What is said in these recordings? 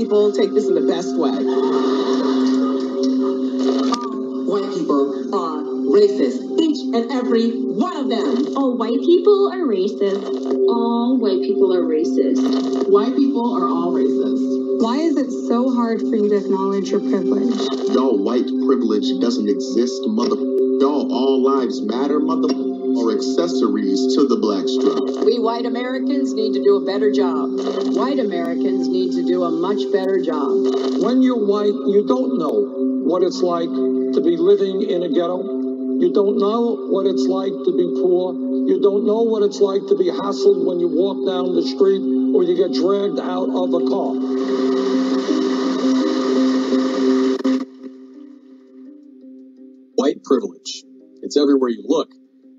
people take this in the best way. White people are racist. Each and every one of them. All white people are racist. All white people are racist. White people are all racist. Why is it so hard for you to acknowledge your privilege? Y'all white privilege doesn't exist, mother. Y'all all lives matter, mother. Or accessories to the black struggle. We white Americans need to do a better job. White Americans need to do a much better job. When you're white, you don't know what it's like to be living in a ghetto. You don't know what it's like to be poor. You don't know what it's like to be hassled when you walk down the street or you get dragged out of a car. White privilege. It's everywhere you look.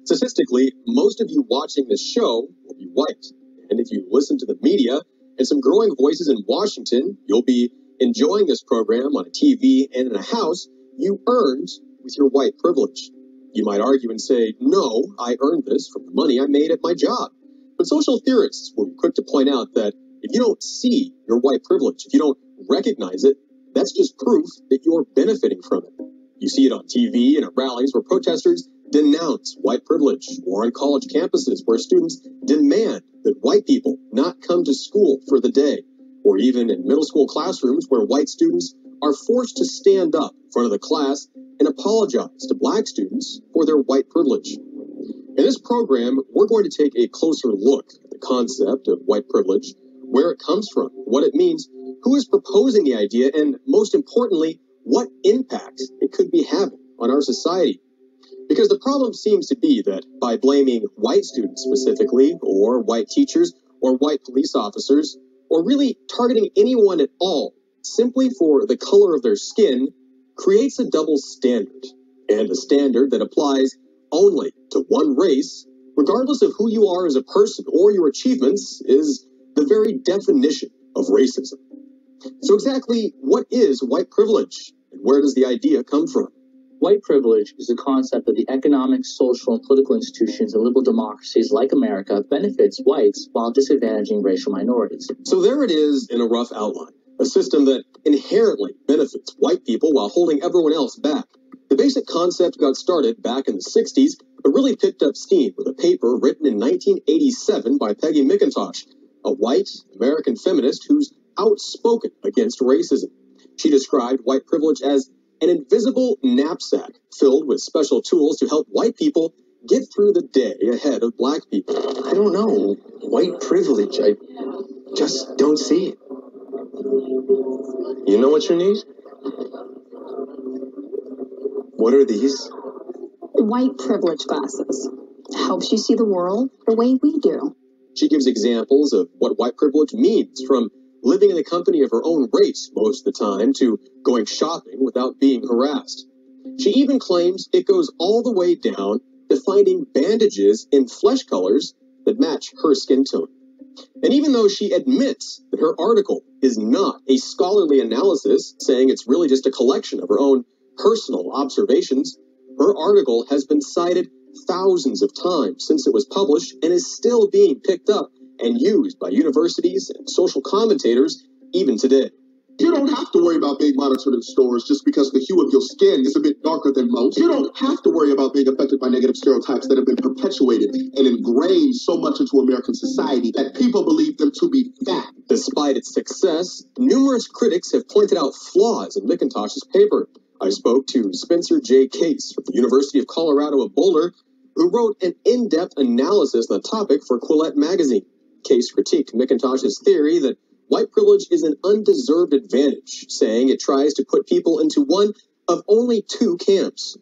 Statistically, most of you watching this show will be white. And if you listen to the media and some growing voices in Washington, you'll be enjoying this program on a TV and in a house you earned with your white privilege. You might argue and say, no, I earned this from the money I made at my job. But social theorists will be quick to point out that if you don't see your white privilege, if you don't recognize it, that's just proof that you're benefiting from it. You see it on TV and at rallies where protesters denounce white privilege, or on college campuses where students demand that white people not come to school for the day, or even in middle school classrooms where white students are forced to stand up in front of the class and apologize to black students for their white privilege. In this program, we're going to take a closer look at the concept of white privilege, where it comes from, what it means, who is proposing the idea, and most importantly, what impact it could be having on our society. Because the problem seems to be that by blaming white students specifically, or white teachers, or white police officers, or really targeting anyone at all, simply for the color of their skin, creates a double standard, and a standard that applies only to one race, regardless of who you are as a person or your achievements, is the very definition of racism. So exactly what is white privilege, and where does the idea come from? White privilege is a concept that the economic, social, and political institutions of liberal democracies like America benefits whites while disadvantaging racial minorities. So there it is in a rough outline, a system that inherently benefits white people while holding everyone else back. The basic concept got started back in the 60s, but really picked up steam with a paper written in 1987 by Peggy McIntosh, a white American feminist who's outspoken against racism. She described white privilege as an invisible knapsack filled with special tools to help white people get through the day ahead of black people. I don't know. White privilege, I just don't see it. You know what you need? What are these? White privilege glasses. Helps you see the world the way we do. She gives examples of what white privilege means, from living in the company of her own race most of the time to going shopping without being harassed. She even claims it goes all the way down to finding bandages in flesh colors that match her skin tone. And even though she admits that her article is not a scholarly analysis, saying it's really just a collection of her own personal observations, her article has been cited thousands of times since it was published and is still being picked up and used by universities and social commentators even today. You don't have to worry about being monitored in stores just because the hue of your skin is a bit darker than most. You don't have to worry about being affected by negative stereotypes that have been perpetuated and ingrained so much into American society that people believe them to be fact. Despite its success, numerous critics have pointed out flaws in McIntosh's paper. I spoke to Spencer J. Case from the University of Colorado at Boulder, who wrote an in-depth analysis on the topic for Quillette magazine. Case critiqued McIntosh's theory that white privilege is an undeserved advantage, saying it tries to put people into one of only two camps.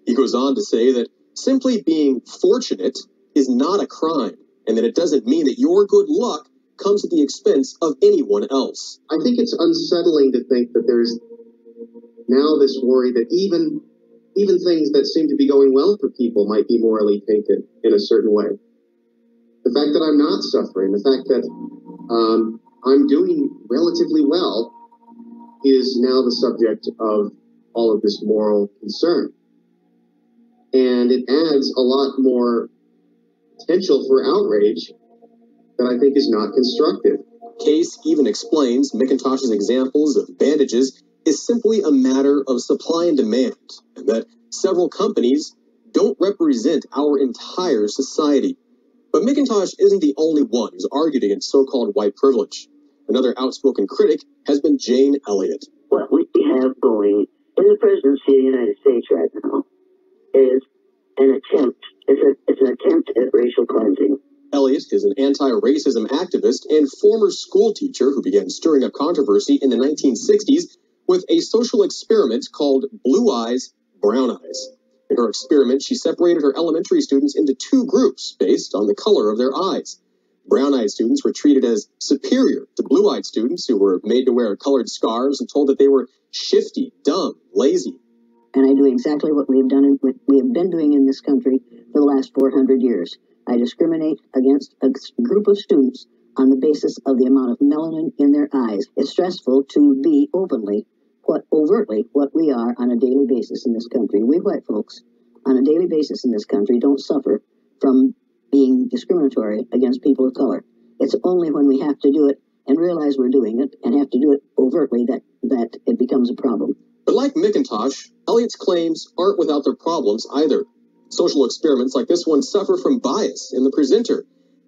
He goes on to say that simply being fortunate is not a crime, and that it doesn't mean that your good luck comes at the expense of anyone else. I think it's unsettling to think that there's now this worry that even things that seem to be going well for people might be morally tainted in a certain way. The fact that I'm not suffering, the fact that I'm doing relatively well is now the subject of all of this moral concern. And it adds a lot more potential for outrage that I think is not constructive. Case even explains McIntosh's examples of bandages is simply a matter of supply and demand, and that several companies don't represent our entire society. But McIntosh isn't the only one who's argued against so-called white privilege. Another outspoken critic has been Jane Elliott. What we have going in the presidency of the United States right now is an attempt, it's an attempt at racial cleansing. Elliott is an anti-racism activist and former school teacher who began stirring up controversy in the 1960s with a social experiment called Blue Eyes, Brown Eyes. In her experiment, she separated her elementary students into two groups based on the color of their eyes. Brown-eyed students were treated as superior to blue-eyed students who were made to wear colored scarves and told that they were shifty, dumb, lazy. And I do exactly what we have done and what we have been doing in this country for the last 400 years. I discriminate against a group of students on the basis of the amount of melanin in their eyes. It's stressful to be overtly what we are on a daily basis in this country. We white folks on a daily basis in this country don't suffer from being discriminatory against people of color. It's only when we have to do it and realize we're doing it and have to do it overtly that it becomes a problem. But like McIntosh, Elliott's claims aren't without their problems either. Social experiments like this one suffer from bias in the presenter.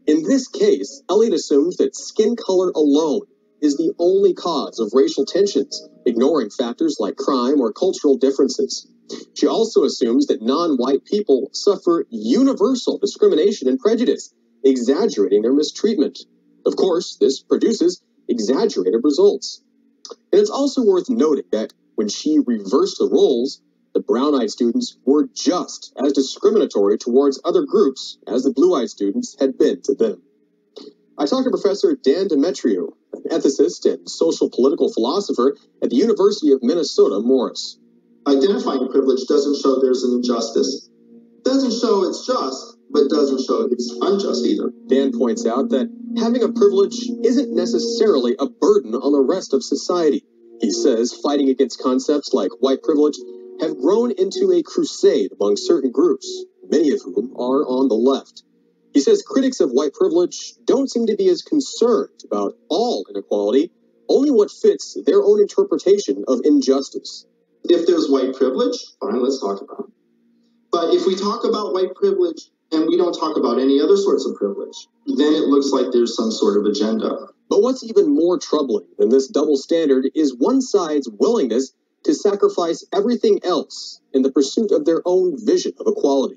In this case, Elliott assumes that skin color alone is the only cause of racial tensions, ignoring factors like crime or cultural differences. She also assumes that non-white people suffer universal discrimination and prejudice, exaggerating their mistreatment. Of course, this produces exaggerated results. And it's also worth noting that when she reversed the roles, the brown-eyed students were just as discriminatory towards other groups as the blue-eyed students had been to them. I talked to Professor Dan Demetrio, an ethicist and social political philosopher at the University of Minnesota, Morris. Identifying privilege doesn't show there's an injustice. Doesn't show it's just, but doesn't show it's unjust either. Dan points out that having a privilege isn't necessarily a burden on the rest of society. He says fighting against concepts like white privilege have grown into a crusade among certain groups, many of whom are on the left. He says critics of white privilege don't seem to be as concerned about all inequality, only what fits their own interpretation of injustice. If there's white privilege, fine, let's talk about it. But if we talk about white privilege and we don't talk about any other sorts of privilege, then it looks like there's some sort of agenda. But what's even more troubling than this double standard is one side's willingness to sacrifice everything else in the pursuit of their own vision of equality.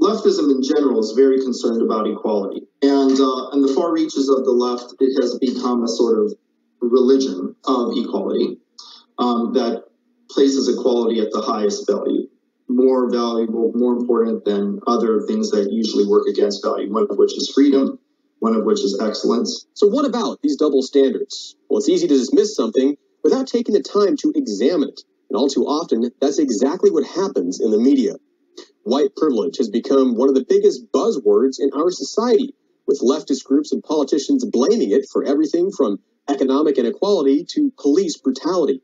Leftism in general is very concerned about equality. And the far reaches of the left, it has become a sort of religion of equality that places equality at the highest value, more valuable, more important than other things that usually work against value, one of which is freedom, one of which is excellence. So what about these double standards? Well, it's easy to dismiss something without taking the time to examine it. And all too often, that's exactly what happens in the media. White privilege has become one of the biggest buzzwords in our society, with leftist groups and politicians blaming it for everything from economic inequality to police brutality.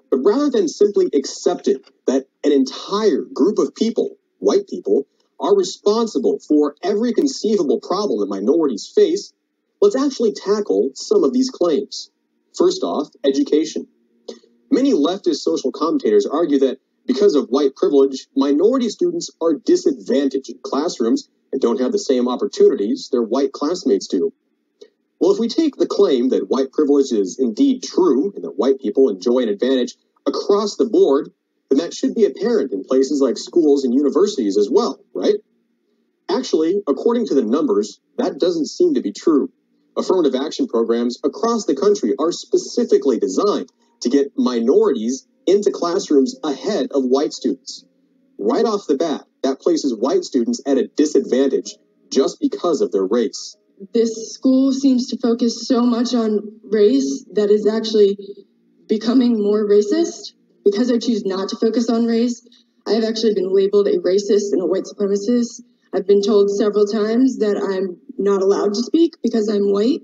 But rather than simply accepting that an entire group of people, white people, are responsible for every conceivable problem that minorities face, let's actually tackle some of these claims. First off, education. Many leftist social commentators argue that because of white privilege, minority students are disadvantaged in classrooms and don't have the same opportunities their white classmates do. Well, if we take the claim that white privilege is indeed true and that white people enjoy an advantage across the board, then that should be apparent in places like schools and universities as well, right? Actually, according to the numbers, that doesn't seem to be true. Affirmative action programs across the country are specifically designed to get minorities into classrooms ahead of white students. Right off the bat, that places white students at a disadvantage just because of their race. This school seems to focus so much on race that is actually becoming more racist. Because I choose not to focus on race, I have actually been labeled a racist and a white supremacist. I've been told several times that I'm not allowed to speak because I'm white.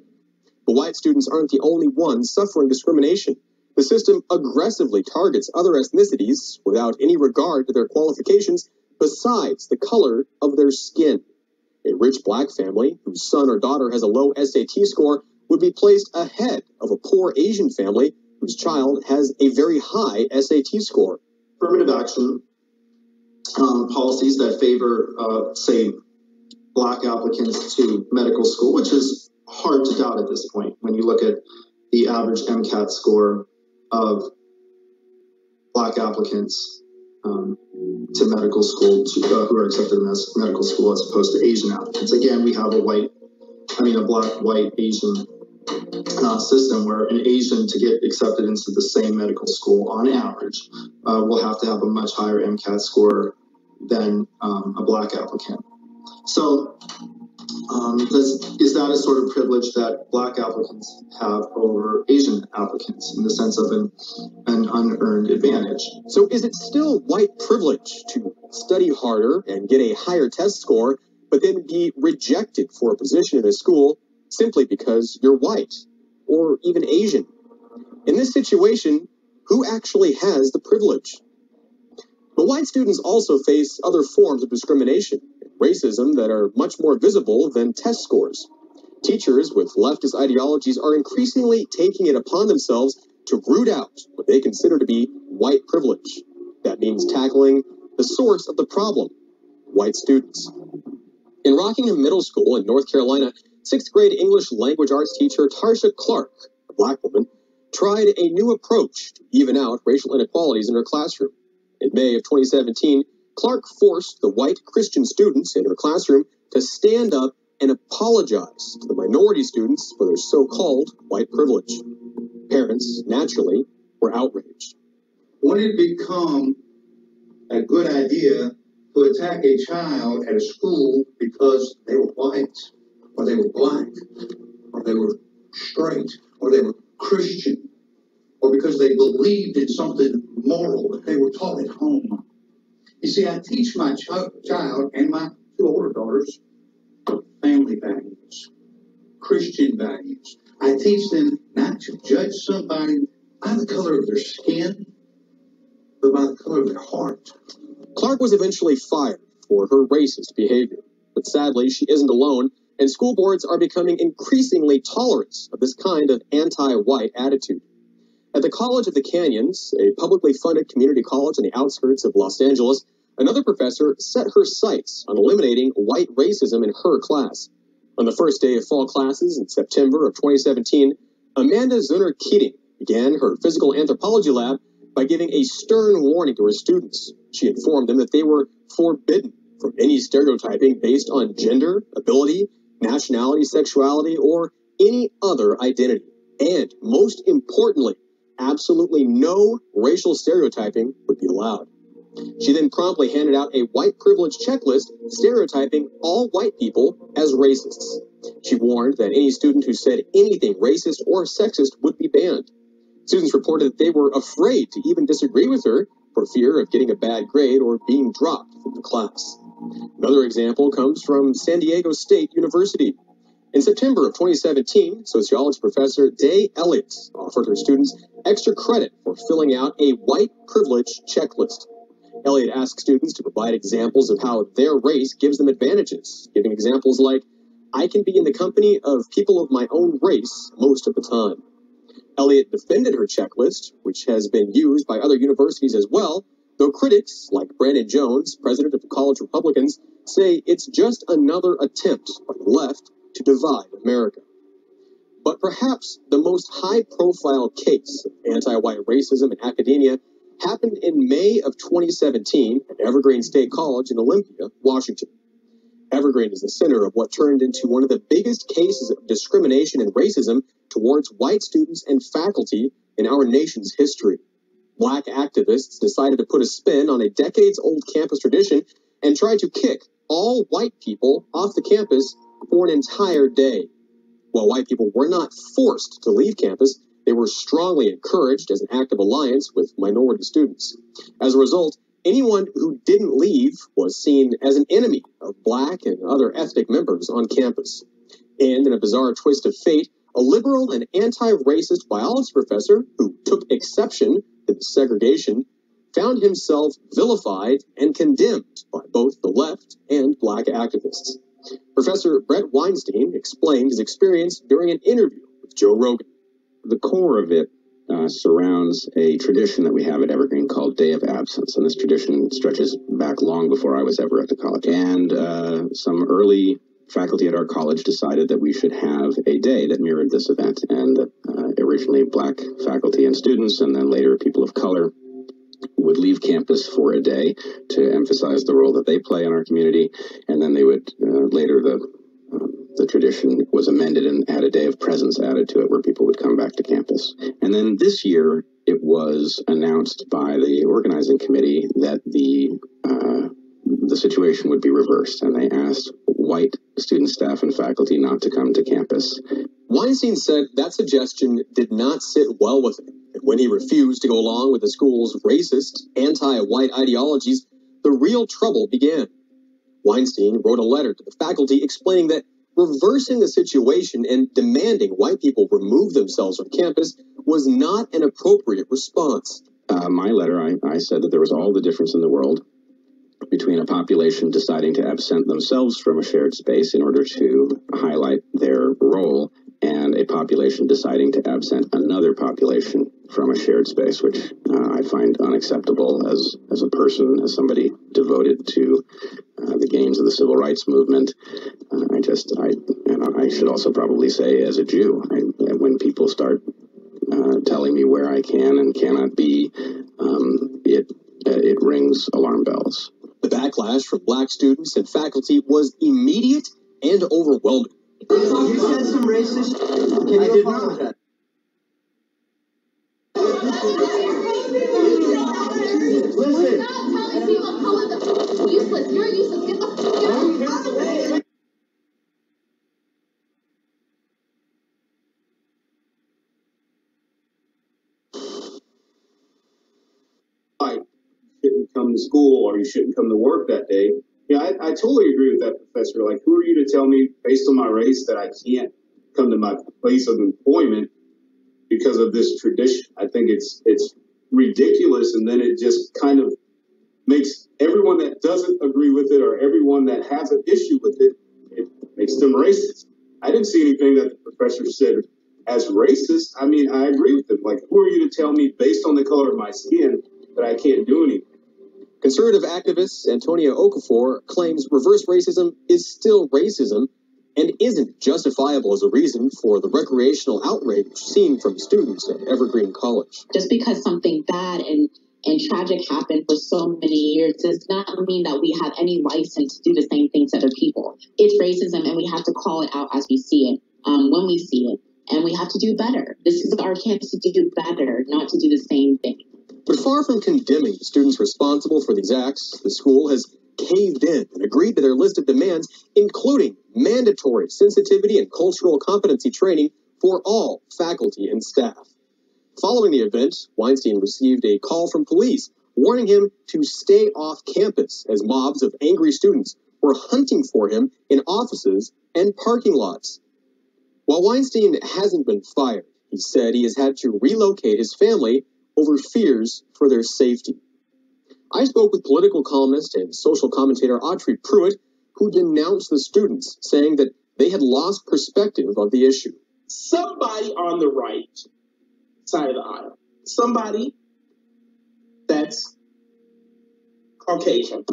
But white students aren't the only ones suffering discrimination. The system aggressively targets other ethnicities without any regard to their qualifications besides the color of their skin. A rich black family whose son or daughter has a low SAT score would be placed ahead of a poor Asian family whose child has a very high SAT score. Affirmative action policies that favor, say, black applicants to medical school, which is hard to doubt at this point when you look at the average MCAT score of black applicants to medical school who are accepted in medical school as opposed to Asian applicants. Again, we have a black, white, Asian system where an Asian to get accepted into the same medical school on average will have to have a much higher MCAT score than a black applicant. So is that a sort of privilege that black applicants have over Asian applicants in the sense of an unearned advantage? So is it still white privilege to study harder and get a higher test score, but then be rejected for a position in a school simply because you're white or even Asian? In this situation, who actually has the privilege? But white students also face other forms of discrimination and racism that are much more visible than test scores. Teachers with leftist ideologies are increasingly taking it upon themselves to root out what they consider to be white privilege. That means tackling the source of the problem, white students. In Rockingham Middle School in North Carolina, 6th grade English language arts teacher Tarsha Clark, a black woman, tried a new approach to even out racial inequalities in her classroom. In May of 2017, Clark forced the white Christian students in her classroom to stand up and apologize to the minority students for their so-called white privilege. Parents, naturally, were outraged. When it become a good idea to attack a child at a school because they were white, or they were black, or they were straight, or they were Christian, or because they believed in something moral that they were taught at home. You see, I teach my child and my 2 older daughters family values, Christian values. I teach them not to judge somebody by the color of their skin, but by the color of their heart. Clark was eventually fired for her racist behavior, but sadly she isn't alone, and school boards are becoming increasingly tolerant of this kind of anti-white attitude. At the College of the Canyons, a publicly funded community college on the outskirts of Los Angeles, another professor set her sights on eliminating white racism in her class. On the first day of fall classes in September of 2017, Amanda Zuner Keating began her physical anthropology lab by giving a stern warning to her students. She informed them that they were forbidden from any stereotyping based on gender, ability, nationality, sexuality, or any other identity. And most importantly, absolutely no racial stereotyping would be allowed. She then promptly handed out a white privilege checklist stereotyping all white people as racists. She warned that any student who said anything racist or sexist would be banned. Students reported that they were afraid to even disagree with her for fear of getting a bad grade or being dropped from the class. Another example comes from San Diego State University. In September of 2017, sociology professor Day Elliott offered her students extra credit for filling out a white privilege checklist. Elliott asked students to provide examples of how their race gives them advantages, giving examples like, "I can be in the company of people of my own race most of the time." Elliott defended her checklist, which has been used by other universities as well, though critics, like Brandon Jones, president of the College Republicans, say it's just another attempt by the left to divide America. But perhaps the most high-profile case of anti-white racism in academia happened in May of 2017 at Evergreen State College in Olympia, Washington. Evergreen is the center of what turned into one of the biggest cases of discrimination and racism towards white students and faculty in our nation's history. Black activists decided to put a spin on a decades-old campus tradition and tried to kick all white people off the campus for an entire day. While white people were not forced to leave campus, they were strongly encouraged as an act of alliance with minority students. As a result, anyone who didn't leave was seen as an enemy of black and other ethnic members on campus. And in a bizarre twist of fate, a liberal and anti-racist biology professor who took exception to the segregation found himself vilified and condemned by both the left and black activists. Professor Brett Weinstein explained his experience during an interview with Joe Rogan. The core of it surrounds a tradition that we have at Evergreen called Day of Absence, and this tradition stretches back long before I was ever at the college. And some early faculty at our college decided that we should have a day that mirrored this event, and originally Black faculty and students, and then later people of color, would leave campus for a day to emphasize the role that they play in our community, and then they would later the tradition was amended and had a day of presence added to it where people would come back to campus. And then this year it was announced by the organizing committee that the situation would be reversed, and they asked white student, staff, and faculty not to come to campus. Weinstein said that suggestion did not sit well with him, and when he refused to go along with the school's racist, anti-white ideologies, the real trouble began. Weinstein wrote a letter to the faculty explaining that reversing the situation and demanding white people remove themselves from campus was not an appropriate response. My letter, I said that there was all the difference in the world between a population deciding to absent themselves from a shared space in order to highlight their role, and a population deciding to absent another population from a shared space, which I find unacceptable as a person, as somebody devoted to the gains of the civil rights movement. I should also probably say, as a Jew, when people start telling me where I can and cannot be, it rings alarm bells. The backlash from Black students and faculty was immediate and overwhelming. You said some racist. Can you apologize? Listen. Telling people of color that useless. You're useless. Get the fuck out. Shouldn't come to school or you shouldn't come to work that day. Yeah, I totally agree with that, Professor. Like, who are you to tell me based on my race that I can't come to my place of employment because of this tradition? I think it's ridiculous, and then it just kind of makes everyone that doesn't agree with it or everyone that has an issue with it, it makes them racist. I didn't see anything that the professor said as racist. I mean, I agree with him. Like, who are you to tell me based on the color of my skin that I can't do anything? Conservative activist Antonia Okafor claims reverse racism is still racism and isn't justifiable as a reason for the recreational outrage seen from students at Evergreen College. Just because something bad and tragic happened for so many years does not mean that we have any license to do the same things to other people. It's racism, and we have to call it out as we see it, when we see it, and we have to do better. This is our chance to do better, not to do the same thing. But far from condemning the students responsible for these acts, the school has caved in and agreed to their list of demands, including mandatory sensitivity and cultural competency training for all faculty and staff. Following the event, Weinstein received a call from police warning him to stay off campus as mobs of angry students were hunting for him in offices and parking lots. While Weinstein hasn't been fired, he said he has had to relocate his family over fears for their safety. I spoke with political columnist and social commentator Autry Pruitt, who denounced the students, saying that they had lost perspective of the issue. Somebody on the right side of the aisle, somebody that's Caucasian,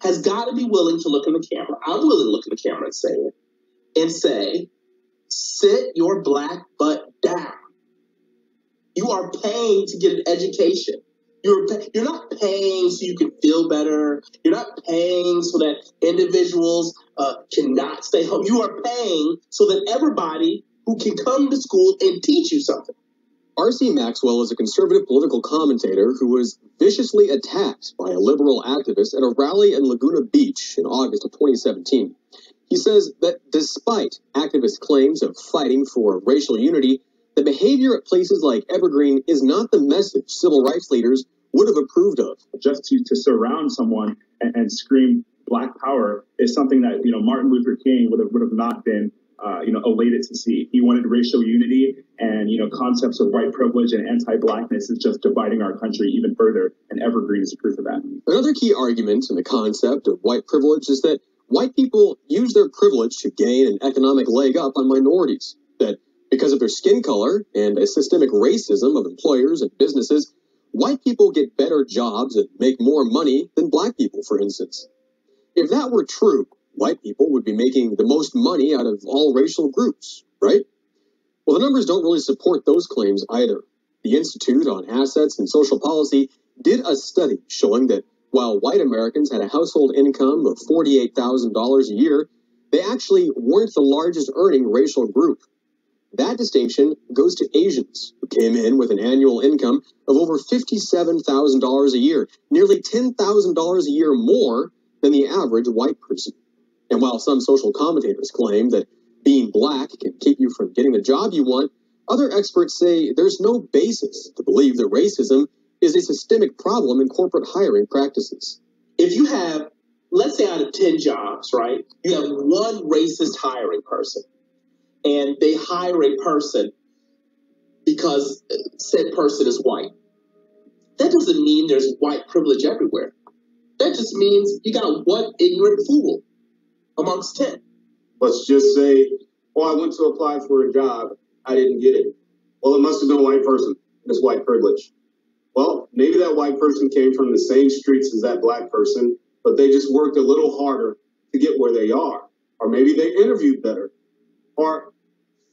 has got to be willing to look in the camera. I'm willing to look in the camera and say it, and say, sit your black butt down. You are paying to get an education. You're not paying so you can feel better. You're not paying so that individuals cannot stay home. You are paying so that everybody who can come to school and teach you something. R.C. Maxwell is a conservative political commentator who was viciously attacked by a liberal activist at a rally in Laguna Beach in August of 2017. He says that despite activist claims of fighting for racial unity, the behavior at places like Evergreen is not the message civil rights leaders would have approved of. Just to surround someone and scream Black Power is something that, Martin Luther King would have not been, elated to see. He wanted racial unity, and, concepts of white privilege and anti-Blackness is just dividing our country even further, and Evergreen is proof of that. Another key argument in the concept of white privilege is that white people use their privilege to gain an economic leg up on minorities. That because of their skin color and a systemic racism of employers and businesses, white people get better jobs and make more money than black people, for instance. If that were true, white people would be making the most money out of all racial groups, right? Well, the numbers don't really support those claims either. The Institute on Assets and Social Policy did a study showing that while white Americans had a household income of $48,000 a year, they actually weren't the largest earning racial group. That distinction goes to Asians, who came in with an annual income of over $57,000 a year, nearly $10,000 a year more than the average white person. And while some social commentators claim that being black can keep you from getting the job you want, other experts say there's no basis to believe that racism is a systemic problem in corporate hiring practices. If you have, let's say out of 10 jobs, right, you have one racist hiring person, and they hire a person because said person is white. That doesn't mean there's white privilege everywhere. That just means you got one ignorant fool amongst 10. Let's just say, I went to apply for a job, I didn't get it. Well, it must have been a white person. It's white privilege. Well, maybe that white person came from the same streets as that black person, but they just worked a little harder to get where they are. Or maybe they interviewed better. Or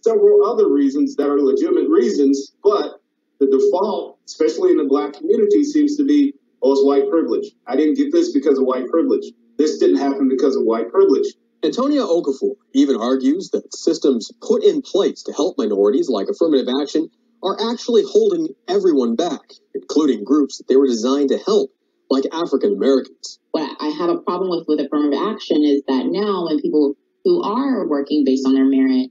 several other reasons that are legitimate reasons, but the default, especially in the black community, seems to be, it's white privilege. I didn't get this because of white privilege. This didn't happen because of white privilege. Antonia Okafor even argues that systems put in place to help minorities like affirmative action are actually holding everyone back, including groups that they were designed to help, like African Americans. What I have a problem with affirmative action is that now when people who are working based on their merit,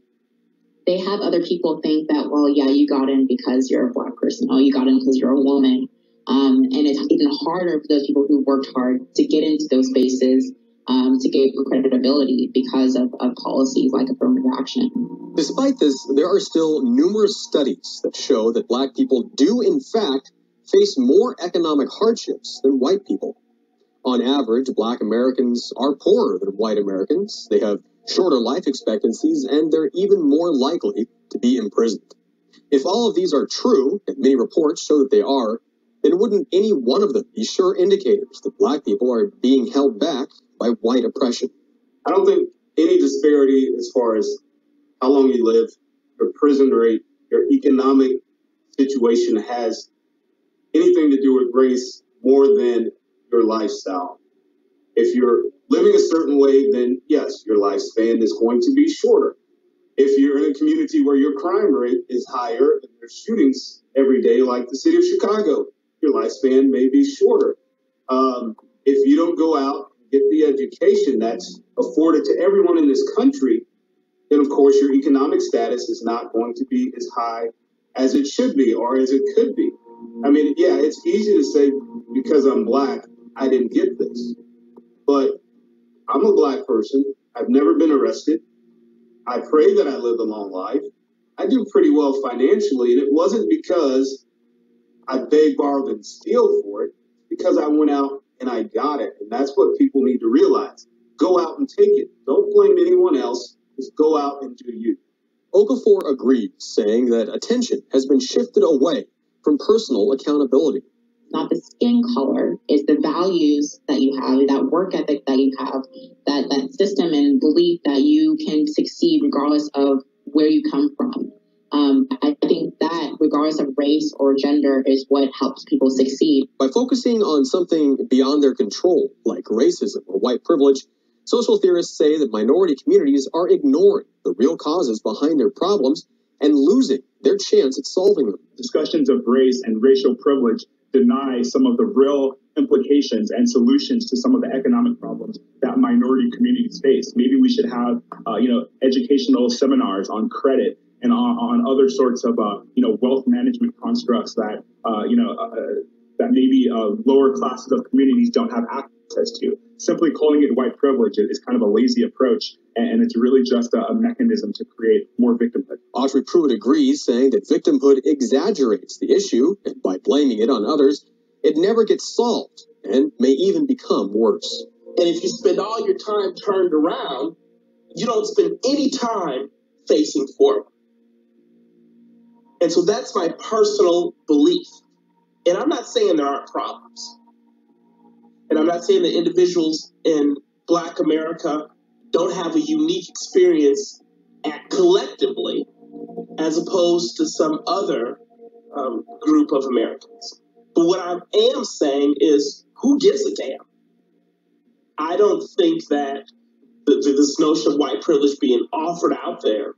they have other people think that, well, yeah, you got in because you're a black person. Oh, you got in because you're a woman. And it's even harder for those people who worked hard to get into those spaces, to get credibility because of policies like affirmative action. Despite this, there are still numerous studies that show that black people do, in fact, face more economic hardships than white people. On average, black Americans are poorer than white Americans. They have shorter life expectancies, and they're even more likely to be imprisoned. If all of these are true, and many reports show that they are, then wouldn't any one of them be sure indicators that black people are being held back by white oppression? I don't think any disparity as far as how long you live, your prison rate, your economic situation has anything to do with race more than your lifestyle. If you're living a certain way, then yes, your lifespan is going to be shorter. If you're in a community where your crime rate is higher and there's shootings every day, like the city of Chicago, your lifespan may be shorter. If you don't go out and get the education that's afforded to everyone in this country, then of course your economic status is not going to be as high as it should be or as it could be. I mean, yeah, it's easy to say because I'm black, I didn't get this. But I'm a black person. I've never been arrested. I pray that I lived a long life. I do pretty well financially, and it wasn't because I begged, borrowed, and steal for it, because I went out and I got it. And that's what people need to realize. Go out and take it. Don't blame anyone else. Just go out and do you. Okafor agrees, saying that attention has been shifted away from personal accountability. Not the skin color, it's the values that you have, that work ethic that you have, that system and belief that you can succeed regardless of where you come from. I think that regardless of race or gender is what helps people succeed. By focusing on something beyond their control, like racism or white privilege, social theorists say that minority communities are ignoring the real causes behind their problems and losing their chance at solving them. Discussions of race and racial privilege deny some of the real implications and solutions to some of the economic problems that minority communities face. Maybe we should have, educational seminars on credit and on other sorts of, wealth management constructs that, that maybe lower classes of communities don't have access to. Simply calling it white privilege is kind of a lazy approach, and it's really just a mechanism to create more victimhood. Audrey Pruitt agrees, saying that victimhood exaggerates the issue, and by blaming it on others, it never gets solved and may even become worse. And if you spend all your time turned around, you don't spend any time facing forward. And so that's my personal belief. And I'm not saying there aren't problems. And I'm not saying that individuals in Black America don't have a unique experience collectively as opposed to some other group of Americans. But what I am saying is, who gives a damn? I don't think that this notion of white privilege being offered out there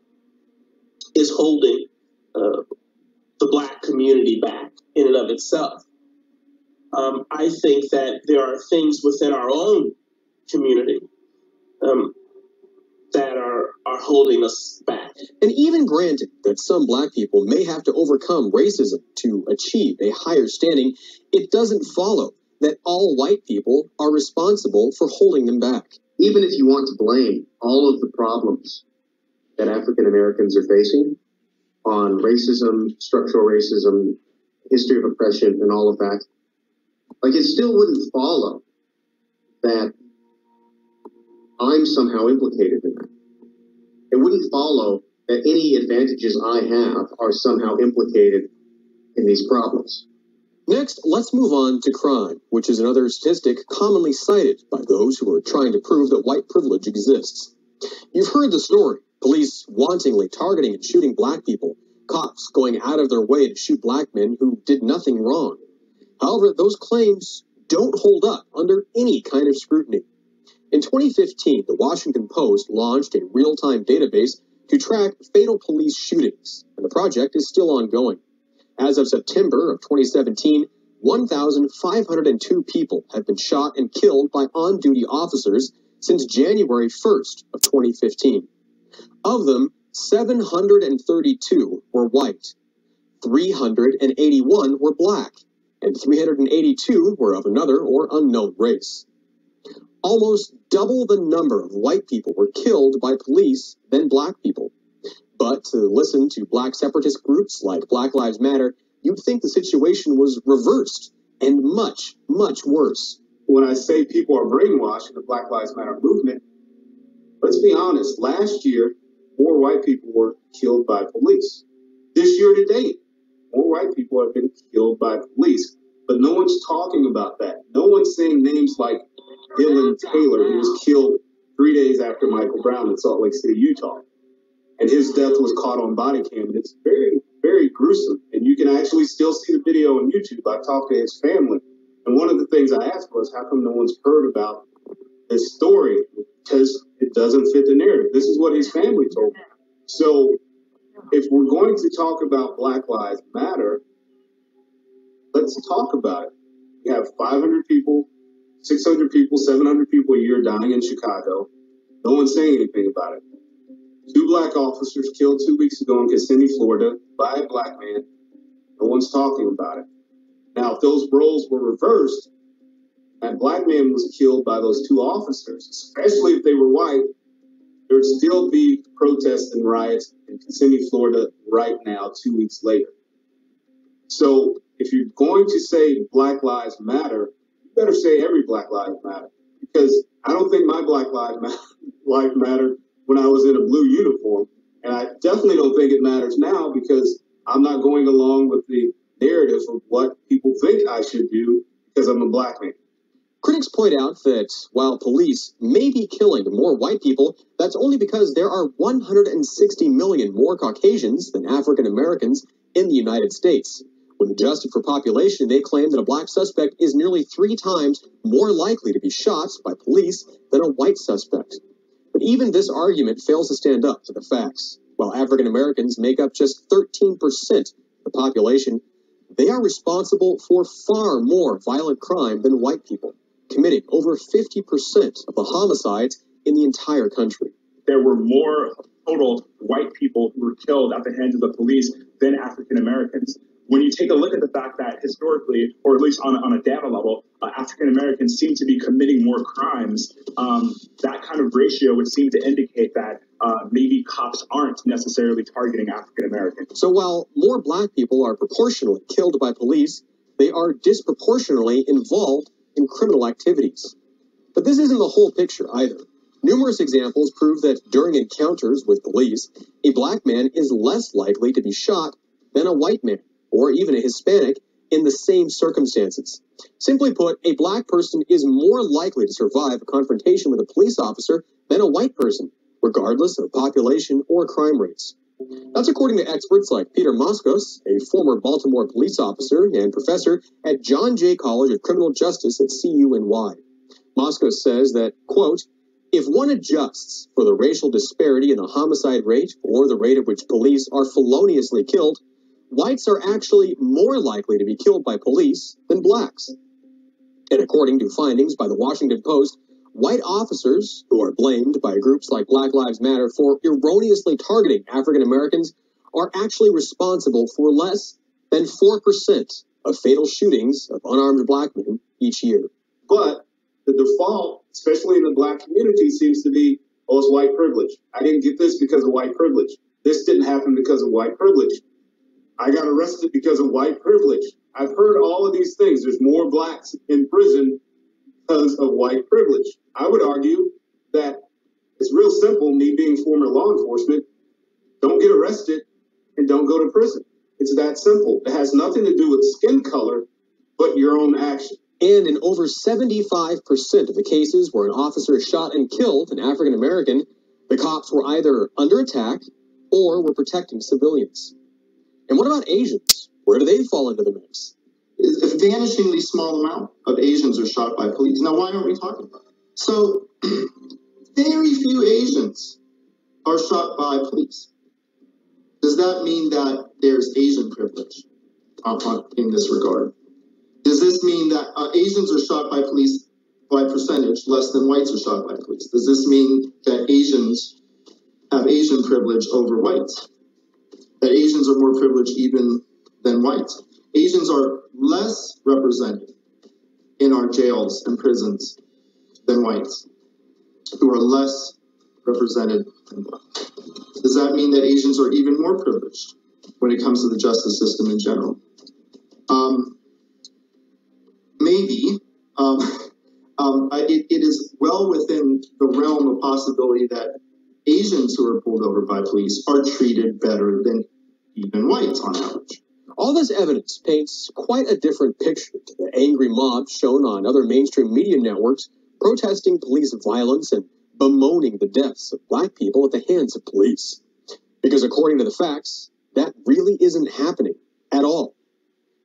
is holding the Black community back in and of itself. I think that there are things within our own community that are holding us back. And even granted that some Black people may have to overcome racism to achieve a higher standing, it doesn't follow that all white people are responsible for holding them back. Even if you want to blame all of the problems that African Americans are facing on racism, structural racism, history of oppression, and all of that, like, it still wouldn't follow that I'm somehow implicated in that. It wouldn't follow that any advantages I have are somehow implicated in these problems. Next, let's move on to crime, which is another statistic commonly cited by those who are trying to prove that white privilege exists. You've heard the story: police wantonly targeting and shooting Black people, cops going out of their way to shoot Black men who did nothing wrong. However, those claims don't hold up under any kind of scrutiny. In 2015, the Washington Post launched a real-time database to track fatal police shootings, and the project is still ongoing. As of September of 2017, 1,502 people have been shot and killed by on-duty officers since January 1st of 2015. Of them, 732 were white, 381 were Black, and 382 were of another or unknown race. Almost double the number of white people were killed by police than Black people. But to listen to Black separatist groups like Black Lives Matter, you'd think the situation was reversed and much, much worse. When I say people are brainwashed in the Black Lives Matter movement, let's be honest, last year, more white people were killed by police. This year to date, more white people have been killed by police. But no one's talking about that. No one's saying names like Dylan Taylor, who was killed 3 days after Michael Brown in Salt Lake City, Utah. And his death was caught on body cam. It's very, very gruesome. And you can actually still see the video on YouTube. I talked to his family. And one of the things I asked was, how come no one's heard about this story? Because it doesn't fit the narrative. This is what his family told me. So if we're going to talk about Black Lives Matter, let's talk about it. We have 500 people, 600 people, 700 people a year dying in Chicago. No one's saying anything about it. 2 Black officers killed 2 weeks ago in Kissimmee, Florida, by a Black man. No one's talking about it. Now, if those roles were reversed, that Black man was killed by those 2 officers, especially if they were white, there would still be protests and riots in Kissimmee, Florida right now, 2 weeks later. So if you're going to say Black Lives Matter, you better say every Black Lives Matter. Because I don't think my Black Lives Matter when I was in a blue uniform. And I definitely don't think it matters now because I'm not going along with the narrative of what people think I should do because I'm a Black man. Critics point out that while police may be killing more white people, that's only because there are 160 million more Caucasians than African Americans in the United States. When adjusted for population, they claim that a Black suspect is nearly 3 times more likely to be shot by police than a white suspect. But even this argument fails to stand up to the facts. While African Americans make up just 13% of the population, they are responsible for far more violent crime than white people, committing over 50% of the homicides in the entire country. There were more total white people who were killed at the hands of the police than African Americans. When you take a look at the fact that historically, or at least on a data level, African Americans seem to be committing more crimes, that kind of ratio would seem to indicate that maybe cops aren't necessarily targeting African Americans. So while more Black people are proportionally killed by police, they are disproportionately involved in criminal activities. But this isn't the whole picture either. Numerous examples prove that during encounters with police, a black man is less likely to be shot than a white man, or even a Hispanic, in the same circumstances. Simply put, a black person is more likely to survive a confrontation with a police officer than a white person, regardless of population or crime rates. That's according to experts like Peter Moskos, a former Baltimore police officer and professor at John Jay College of Criminal Justice at CUNY. Moskos says that, quote, if one adjusts for the racial disparity in the homicide rate or the rate at which police are feloniously killed, whites are actually more likely to be killed by police than blacks. And according to findings by the Washington Post, white officers who are blamed by groups like Black Lives Matter for erroneously targeting African Americans are actually responsible for less than 4% of fatal shootings of unarmed black men each year. But the default, especially in the black community, seems to be, oh, it's white privilege. I didn't get this because of white privilege. This didn't happen because of white privilege. I got arrested because of white privilege. I've heard all of these things. There's more blacks in prison because of white privilege. I would argue that it's real simple, me being former law enforcement, don't get arrested and don't go to prison. It's that simple. It has nothing to do with skin color, but your own action. And in over 75% of the cases where an officer shot and killed an African American, the cops were either under attack or were protecting civilians. And what about Asians? Where do they fall into the mix? A vanishingly small amount of Asians are shot by police. Now, why aren't we talking about it? So, very few Asians are shot by police. Does that mean that there's Asian privilege in this regard? Does this mean that Asians are shot by police by percentage less than whites are shot by police? Does this mean that Asians have Asian privilege over whites? That Asians are more privileged even than whites? Asians are less represented in our jails and prisons than whites, who are less represented than blacks. Does that mean that Asians are even more privileged when it comes to the justice system in general? Maybe. It is well within the realm of possibility that Asians who are pulled over by police are treated better than even whites on average. All this evidence paints quite a different picture to the angry mob shown on other mainstream media networks protesting police violence and bemoaning the deaths of black people at the hands of police. Because according to the facts, that really isn't happening at all.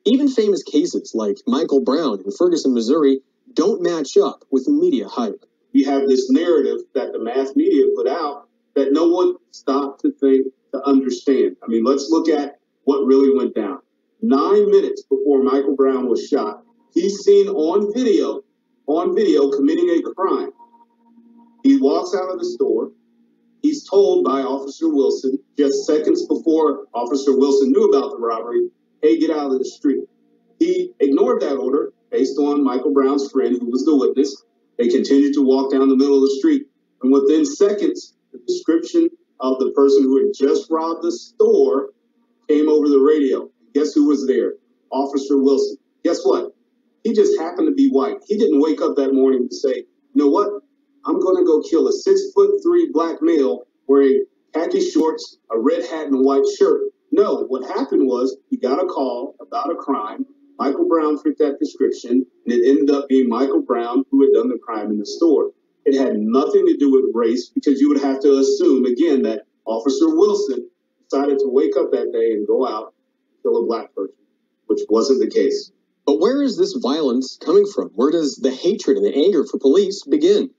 Even famous cases like Michael Brown in Ferguson, Missouri, don't match up with media hype. We have this narrative that the mass media put out that no one stopped to think, to understand. I mean, let's look at what really went down. 9 minutes before Michael Brown was shot, he's seen on video committing a crime. He walks out of the store. He's told by Officer Wilson, just seconds before Officer Wilson knew about the robbery, hey, get out of the street. He ignored that order based on Michael Brown's friend, who was the witness. They continued to walk down the middle of the street. And within seconds, the description of the person who had just robbed the store came over the radio. Guess who was there? Officer Wilson. Guess what? He just happened to be white. He didn't wake up that morning and say, you know what? I'm going to go kill a 6'3" black male wearing khaki shorts, a red hat, and a white shirt. No, what happened was he got a call about a crime. Michael Brown fit that description, and it ended up being Michael Brown who had done the crime in the store. It had nothing to do with race, because you would have to assume, again, that Officer Wilson decided to wake up that day and go out and kill a black person, which wasn't the case. But where is this violence coming from? Where does the hatred and the anger for police begin?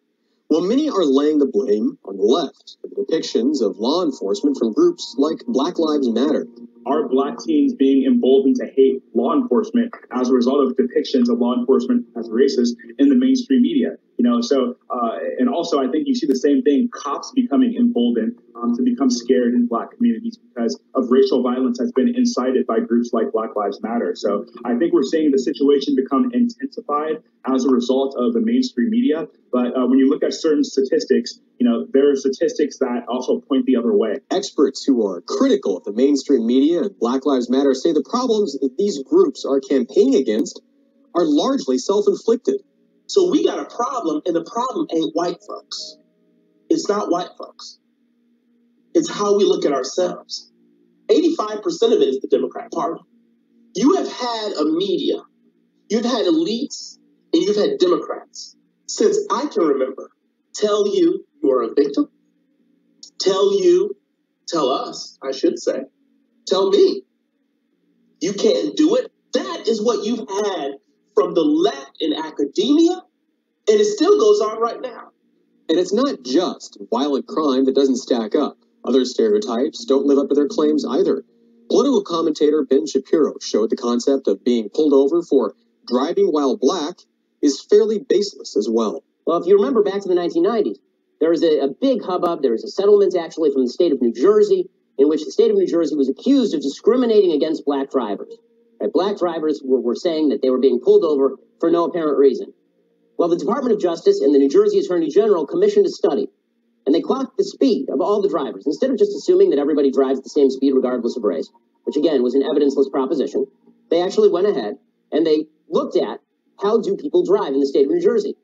Well, many are laying the blame on the left for the depictions of law enforcement from groups like Black Lives Matter. Are black teens being emboldened to hate law enforcement as a result of depictions of law enforcement as racist in the mainstream media? And also I think you see the same thing, cops becoming emboldened to become scared in black communities because of racial violence that's been incited by groups like Black Lives Matter. So I think we're seeing the situation become intensified as a result of the mainstream media. But when you look at certain statistics, there are statistics that also point the other way. Experts who are critical of the mainstream media and Black Lives Matter say the problems that these groups are campaigning against are largely self-inflicted. So we got a problem, and the problem ain't white folks. It's not white folks. It's how we look at ourselves. 85% of it is the Democrat Party. You have had a media, you've had elites, and you've had Democrats since I can remember tell you you are a victim, tell us, I should say, tell me you can't do it. That is what you've had from the left in academia, and it still goes on right now. And it's not just violent crime that doesn't stack up. Other stereotypes don't live up to their claims either. Political commentator Ben Shapiro showed the concept of being pulled over for driving while black is fairly baseless as well. Well, if you remember back to the 1990s, there was a big hubbub. There was a settlement actually from the state of New Jersey in which the state of New Jersey was accused of discriminating against black drivers. Right? Black drivers were saying that they were being pulled over for no apparent reason. Well, the Department of Justice and the New Jersey Attorney General commissioned a study, and they clocked the speed of all the drivers. Instead of just assuming that everybody drives at the same speed regardless of race, which again was an evidenceless proposition, they actually went ahead and they looked at how do people drive in the state of New Jersey.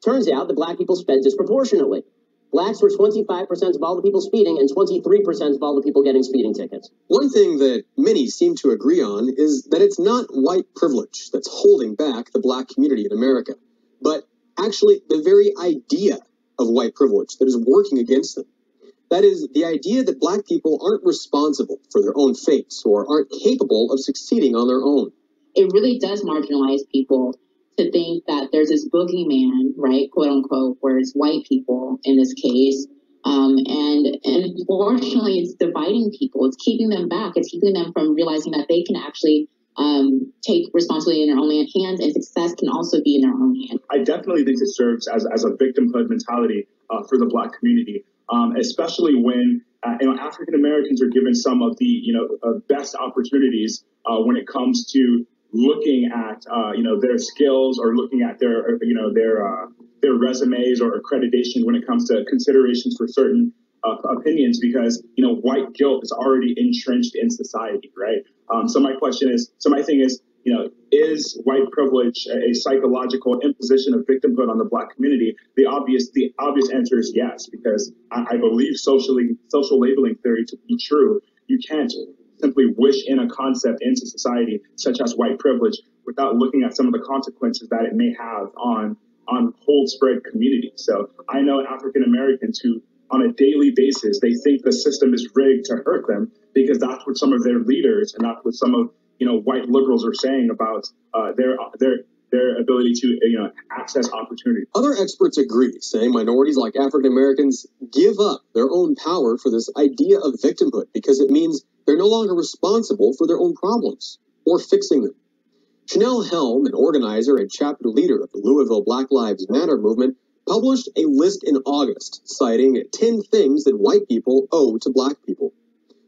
Turns out that black people sped disproportionately. Blacks were 25% of all the people speeding and 23% of all the people getting speeding tickets. One thing that many seem to agree on is that it's not white privilege that's holding back the black community in America, but actually the very idea of white privilege that is working against them. That is, the idea that black people aren't responsible for their own fates or aren't capable of succeeding on their own. It really does marginalize people to think that there's this boogeyman, right, quote unquote, where it's white people in this case. And unfortunately, it's dividing people. It's keeping them back. It's keeping them from realizing that they can actually take responsibility in their own hands, and success can also be in their own hands. I definitely think it serves as a victimhood mentality for the black community, especially when African Americans are given some of the best opportunities when it comes to looking at their skills or looking at their resumes or accreditation when it comes to considerations for certain opinions, because white guilt is already entrenched in society, right? So my thing is, is white privilege a psychological imposition of victimhood on the black community? The obvious answer is yes, because I believe social labeling theory to be true. You can't simply wish in a concept into society such as white privilege without looking at some of the consequences that it may have on whole spread communities. So I know African Americans who on a daily basis, they think the system is rigged to hurt them because that's what some of their leaders and that's what some of white liberals are saying about their ability to access opportunity. Other experts agree, saying minorities like African Americans give up their own power for this idea of victimhood because it means they're no longer responsible for their own problems or fixing them. Chanel Helm, an organizer and chapter leader of the Louisville Black Lives Matter movement, published a list in August citing 10 things that white people owe to black people.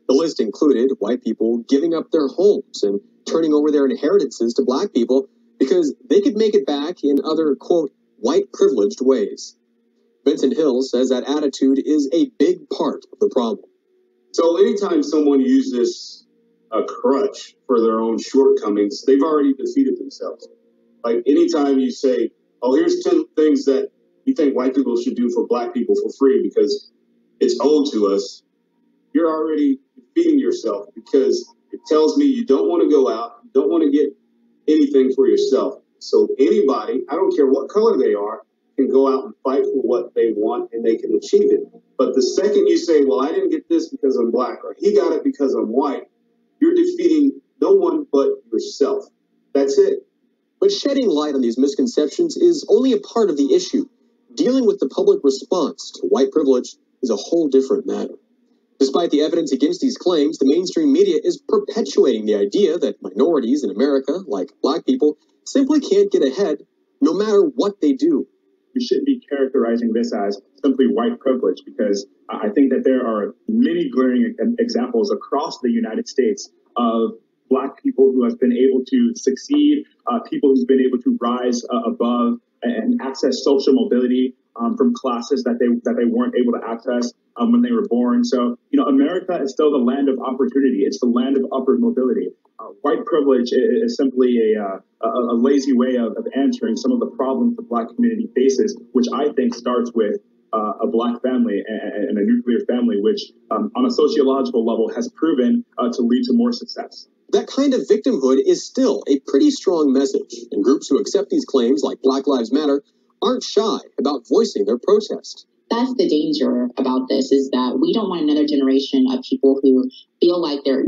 The list included white people giving up their homes and turning over their inheritances to black people because they could make it back in other, quote, white privileged ways. Vincent Hill says that attitude is a big part of the problem. So anytime someone uses a crutch for their own shortcomings, they've already defeated themselves. Like anytime you say, oh, here's 10 things that you think white people should do for black people for free because it's owed to us, you're already defeating yourself because it tells me you don't want to go out, you don't want to get anything for yourself. So anybody, I don't care what color they are, can go out and fight for what they want and they can achieve it. But the second you say, well, I didn't get this because I'm black or he got it because I'm white, you're defeating no one but yourself. That's it. But shedding light on these misconceptions is only a part of the issue. Dealing with the public response to white privilege is a whole different matter. Despite the evidence against these claims, the mainstream media is perpetuating the idea that minorities in America, like black people, simply can't get ahead no matter what they do. We shouldn't be characterizing this as simply white privilege because I think that there are many glaring examples across the United States of black people who have been able to succeed, people who've been able to rise above and access social mobility from classes that they weren't able to access when they were born. So, America is still the land of opportunity. It's the land of upward mobility. White privilege is simply a lazy way of answering some of the problems the Black community faces, which I think starts with a Black family and a nuclear family, which on a sociological level has proven to lead to more success. That kind of victimhood is still a pretty strong message, and groups who accept these claims, like Black Lives Matter, aren't shy about voicing their protest. That's the danger about this, is that we don't want another generation of people who feel like they're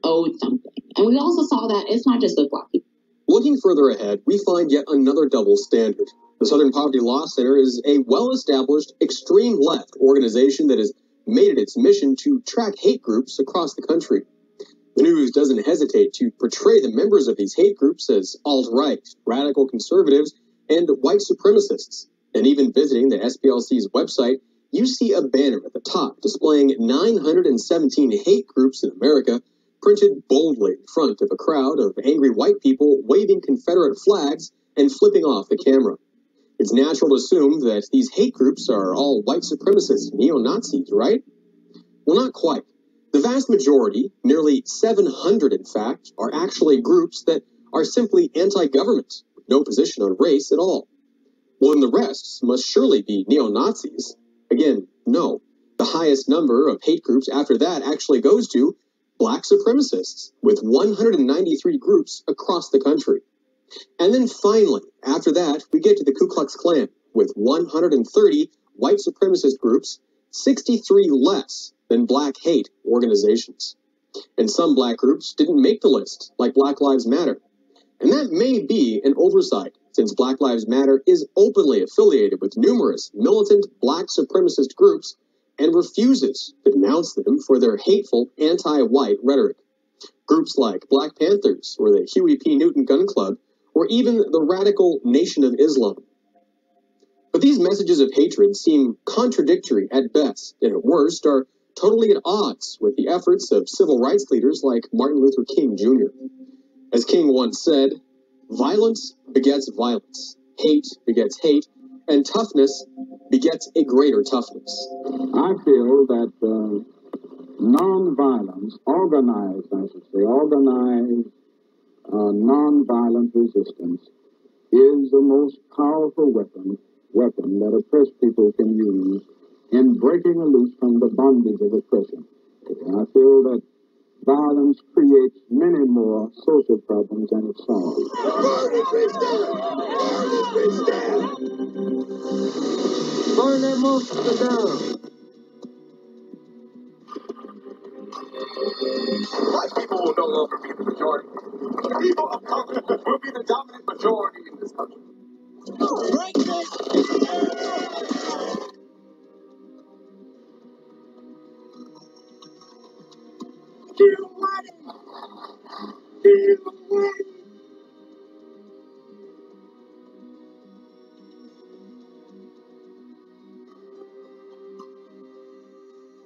owed something. And we also saw that it's not just with Black people. Looking further ahead, we find yet another double standard. The Southern Poverty Law Center is a well-established extreme left organization that has made it its mission to track hate groups across the country. The news doesn't hesitate to portray the members of these hate groups as alt-right, radical conservatives, and white supremacists. And even visiting the SPLC's website, you see a banner at the top displaying 917 hate groups in America, printed boldly in front of a crowd of angry white people waving Confederate flags and flipping off the camera. It's natural to assume that these hate groups are all white supremacist neo-Nazis, right? Well, not quite. The vast majority, nearly 700 in fact, are actually groups that are simply anti-government, with no position on race at all. Well, then the rest must surely be neo-Nazis. Again, no. The highest number of hate groups after that actually goes to Black supremacists, with 193 groups across the country. And then finally, after that, we get to the Ku Klux Klan, with 130 white supremacist groups, 63 less than Black hate organizations. And some Black groups didn't make the list, like Black Lives Matter. And that may be an oversight, since Black Lives Matter is openly affiliated with numerous militant Black supremacist groups and refuses to denounce them for their hateful anti-white rhetoric. Groups like Black Panthers, or the Huey P. Newton Gun Club, or even the radical Nation of Islam. But these messages of hatred seem contradictory at best, and at worst are totally at odds with the efforts of civil rights leaders like Martin Luther King Jr. As King once said, violence begets violence, hate begets hate, and toughness begets a greater toughness. I feel that nonviolence, organized nonviolent resistance is the most powerful weapon that oppressed people can use in breaking loose from the bondage of oppression. And I feel that violence creates many more social problems than it solves. Burn that monster down. White people will no longer be the majority. People of color will be the dominant majority in this country. Break this! Feel ready! Feel ready!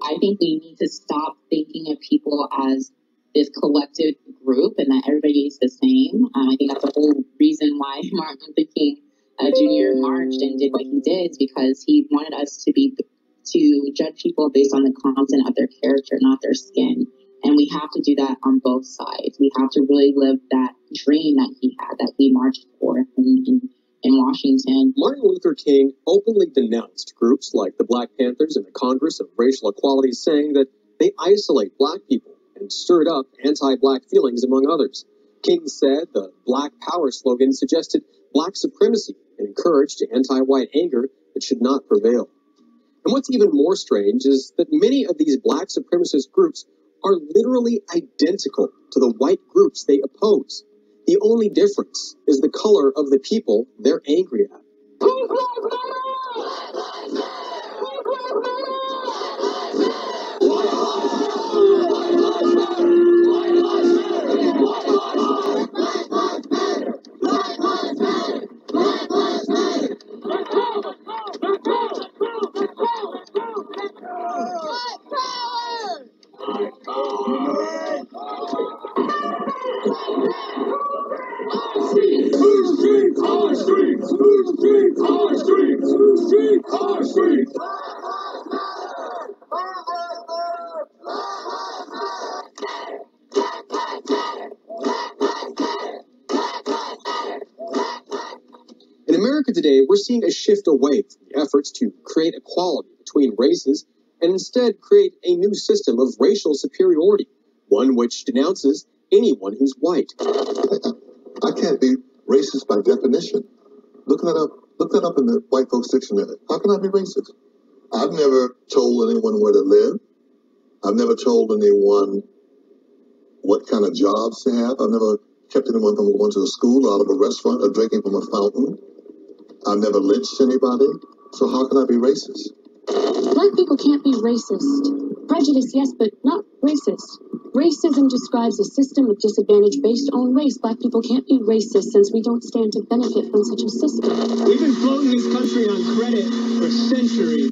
I think we need to stop thinking of people as this collective group and that everybody is the same. I think that's the whole reason why Martin Luther King Jr. marched and did what he did, is because he wanted us to judge people based on the content of their character, not their skin. And we have to do that on both sides. We have to really live that dream that he had, that he marched for in Washington. Martin Luther King openly denounced groups like the Black Panthers and the Congress of Racial Equality, saying that they isolate Black people and stirred up anti-Black feelings among others. King said the Black Power slogan suggested Black supremacy and encouraged anti-white anger that should not prevail. And what's even more strange is that many of these Black supremacist groups are literally identical to the white groups they oppose. The only difference is the color of the people they're angry at. Our streets, our streets, our streets, our streets, our streets. America today, we're seeing a shift away from the efforts to create equality between races and instead create a new system of racial superiority, one which denounces anyone who's white. I can't be racist by definition. Look that up in the white folks dictionary. How can I be racist? I've never told anyone where to live. I've never told anyone what kind of jobs to have. I've never kept anyone from going to a school, out of a restaurant, or drinking from a fountain. I've never lynched anybody. So how can I be racist? Black people can't be racist. Prejudice, yes, but not racist. Racism describes a system of disadvantage based on race. Black people can't be racist since we don't stand to benefit from such a system. We've been floating this country on credit for centuries,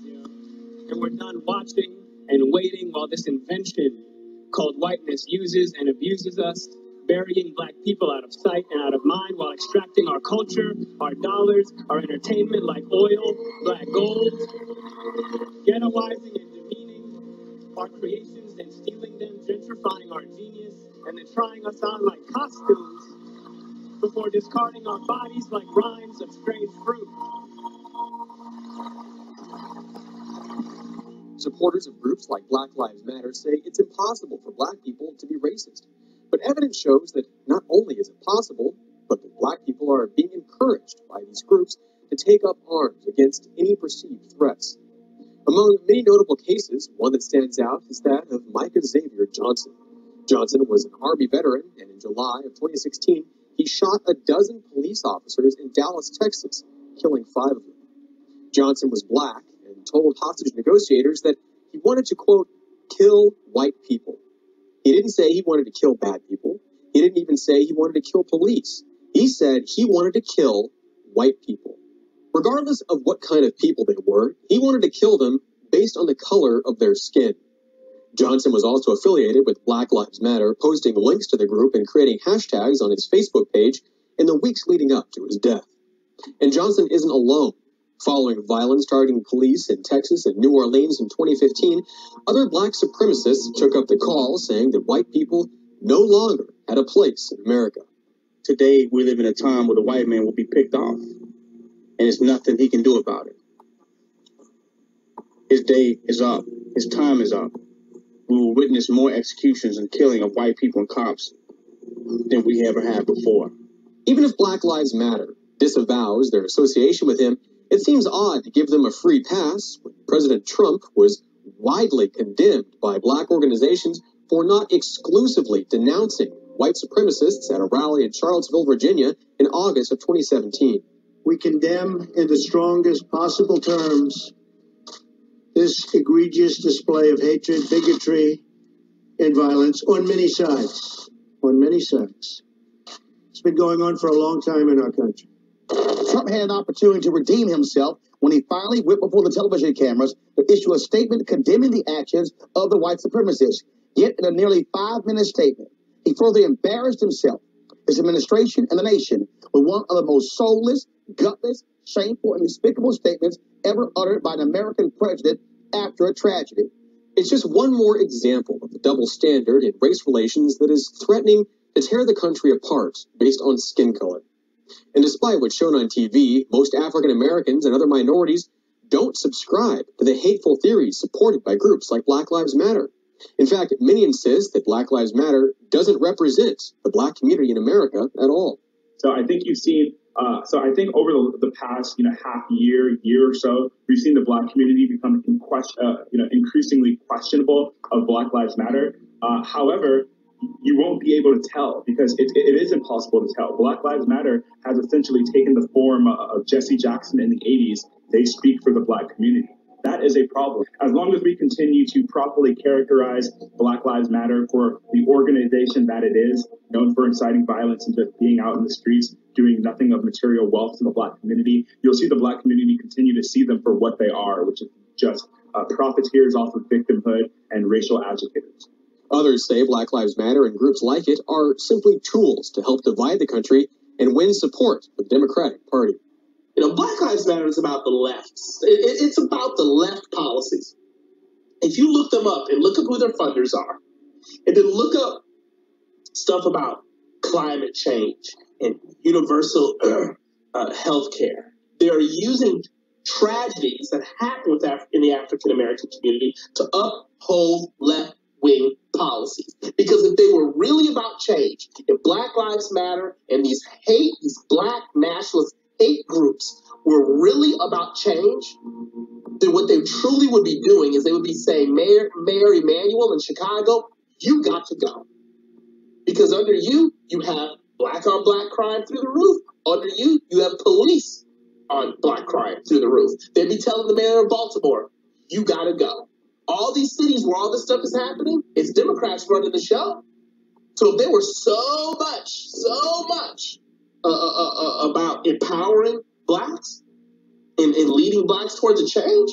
and we're done watching and waiting while this invention called whiteness uses and abuses us, burying black people out of sight and out of mind while extracting our culture, our dollars, our entertainment like oil, black gold, ghettoizing and demeaning our creations and stealing them, gentrifying our genius, and then trying us on like costumes before discarding our bodies like rinds of strange fruit. Supporters of groups like Black Lives Matter say it's impossible for black people to be racist. But evidence shows that not only is it possible, but that black people are being encouraged by these groups to take up arms against any perceived threats. Among many notable cases, one that stands out is that of Micah Xavier Johnson. Johnson was an Army veteran, and in July of 2016, he shot a dozen police officers in Dallas, Texas, killing 5 of them. Johnson was black and told hostage negotiators that he wanted to, quote, kill white people. He didn't say he wanted to kill bad people. He didn't even say he wanted to kill police. He said he wanted to kill white people. Regardless of what kind of people they were, he wanted to kill them based on the color of their skin. Johnson was also affiliated with Black Lives Matter, posting links to the group and creating hashtags on his Facebook page in the weeks leading up to his death. And Johnson isn't alone. Following violence targeting police in Texas and New Orleans in 2015, other black supremacists took up the call, saying that white people no longer had a place in America. Today, we live in a time where the white man will be picked off, and there's nothing he can do about it. His day is up. His time is up. We will witness more executions and killing of white people and cops than we ever had before. Even if Black Lives Matter disavows their association with him, it seems odd to give them a free pass when President Trump was widely condemned by black organizations for not exclusively denouncing white supremacists at a rally in Charlottesville, Virginia in August of 2017. We condemn in the strongest possible terms this egregious display of hatred, bigotry, and violence on many sides. On many sides. It's been going on for a long time in our country. Trump had an opportunity to redeem himself when he finally went before the television cameras to issue a statement condemning the actions of the white supremacists. Yet in a nearly 5-minute statement, he further embarrassed himself, his administration, and the nation with one of the most soulless, gutless, shameful, and despicable statements ever uttered by an American president after a tragedy. It's just one more example of the double standard in race relations that is threatening to tear the country apart based on skin color. And despite what's shown on TV, most African Americans and other minorities don't subscribe to the hateful theories supported by groups like Black Lives Matter. In fact, many insist that Black Lives Matter doesn't represent the black community in America at all. So I think you've seen, I think over the past, half year or so, we've seen the black community become increasingly questionable of Black Lives Matter. However, you won't be able to tell because it is impossible to tell. Black Lives Matter has essentially taken the form of Jesse Jackson in the 80s. They speak for the black community. That is a problem. As long as we continue to properly characterize Black Lives Matter for the organization that it is, known for inciting violence and just being out in the streets, doing nothing of material wealth to the black community, you'll see the black community continue to see them for what they are, which is just profiteers off of victimhood and racial agitators. Others say Black Lives Matter and groups like it are simply tools to help divide the country and win support for the Democratic Party. Black Lives Matter is about the left. It's about the left policies. If you look them up and look up who their funders are, and then look up stuff about climate change and universal health care, They are using tragedies that happen in the African American community to uphold left-wing policies. Because if they were really about change, if Black Lives Matter and these black nationalist hate groups were really about change, then what they truly would be doing is they would be saying, Mayor Emanuel in Chicago, you got to go. Because under you, you have black on black crime through the roof. Under you, you have police on black crime through the roof. They'd be telling the mayor of Baltimore, you got to go. All these cities where all this stuff is happening, it's Democrats running the show. So if they were so much about empowering blacks and leading blacks towards a change,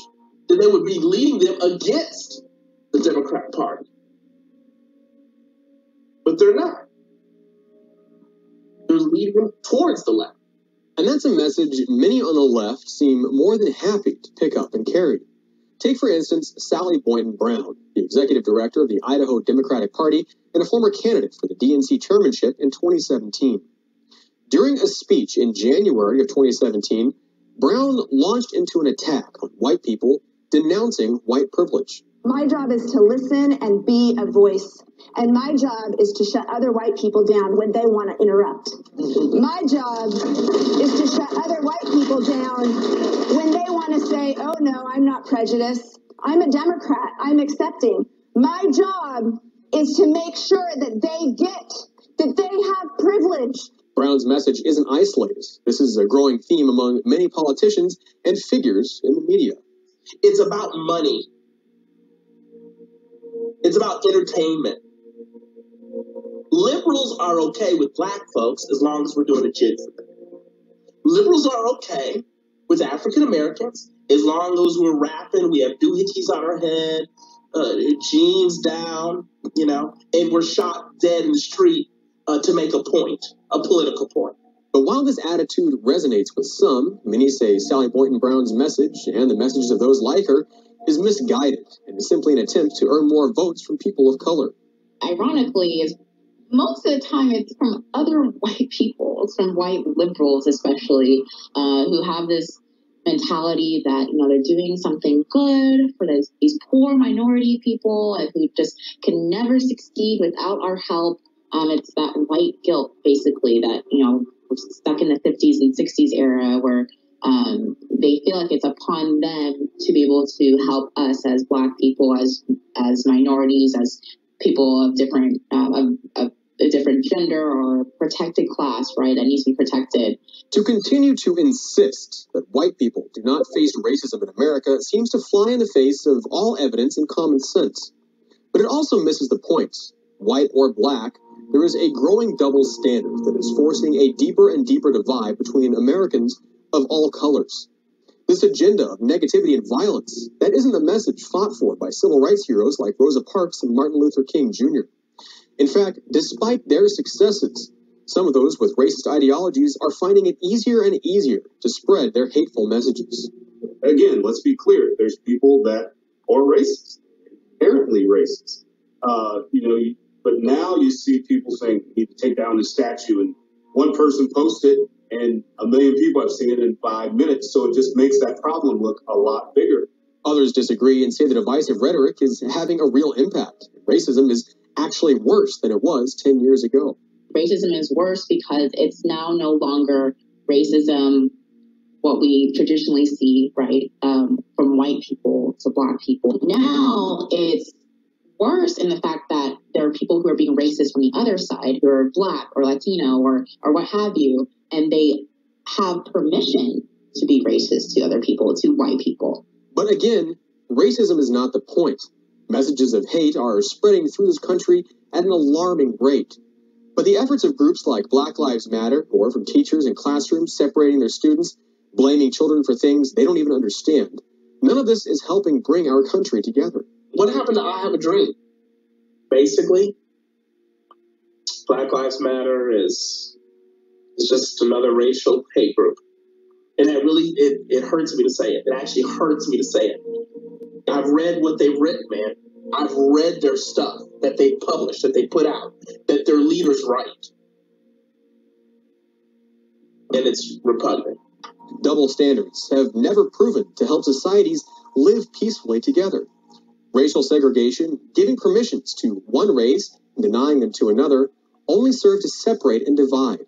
then they would be leading them against the Democrat Party. But they're not. They're leading them towards the left. And that's a message many on the left seem more than happy to pick up and carry. Take, for instance, Sally Boynton Brown, the executive director of the Idaho Democratic Party and a former candidate for the DNC chairmanship in 2017. During a speech in January of 2017, Brown launched into an attack on white people, denouncing white privilege. My job is to listen and be a voice. And my job is to shut other white people down when they want to interrupt. My job is to shut other white people down when they want to say, oh no, I'm not prejudiced. I'm a Democrat. I'm accepting. My job is to make sure that they get that they have privilege. Brown's message isn't isolated. This is a growing theme among many politicians and figures in the media. It's about money. It's about entertainment. Liberals are okay with black folks as long as we're doing a jig for them. Liberals are okay with African Americans as long as we're rapping, we have doohickeys on our head, jeans down, and we're shot dead in the street to make a point, a political point. But while this attitude resonates with some, many say Sally Boynton Brown's message and the messages of those like her is misguided and is simply an attempt to earn more votes from people of color. Ironically, is most of the time it's from other white people, it's from white liberals especially, who have this mentality that, they're doing something good for these poor minority people and who just can never succeed without our help. It's that white guilt, basically, that, we're stuck in the 50s and 60s era where they feel like it's upon them to be able to help us as black people, as minorities, as people of different of a different gender or protected class, right, that needs to be protected. To continue to insist that white people do not face racism in America seems to fly in the face of all evidence and common sense. But it also misses the point. White or black, there is a growing double standard that is forcing a deeper and deeper divide between Americans of all colors. This agenda of negativity and violence, that isn't the message fought for by civil rights heroes like Rosa Parks and Martin Luther King Jr. In fact, despite their successes, some of those with racist ideologies are finding it easier and easier to spread their hateful messages. Again, let's be clear. There's people that are racist, inherently racist. But now you see people saying we need to take down this statue, and one person posted it, and a million people have seen it in 5 minutes. So it just makes that problem look a lot bigger. Others disagree and say the divisive rhetoric is having a real impact. Racism is actually worse than it was 10 years ago. Racism is worse because it's now no longer racism, what we traditionally see, right, from white people to black people. Now it's worse in the fact that there are people who are being racist from the other side, who are black or Latino or what have you, and they have permission to be racist to other people, to white people. But again, racism is not the point. Messages of hate are spreading through this country at an alarming rate. But the efforts of groups like Black Lives Matter, or from teachers in classrooms separating their students, blaming children for things they don't even understand, none of this is helping bring our country together. What happened to I Have a Dream? Basically, Black Lives Matter is just another racial hate group. And that really, it hurts me to say it. It actually hurts me to say it. I've read what they've written, man. I've read their stuff that they published, that they put out, that their leaders write. And it's repugnant. Double standards have never proven to help societies live peacefully together. Racial segregation, giving permissions to one race and denying them to another, only serve to separate and divide.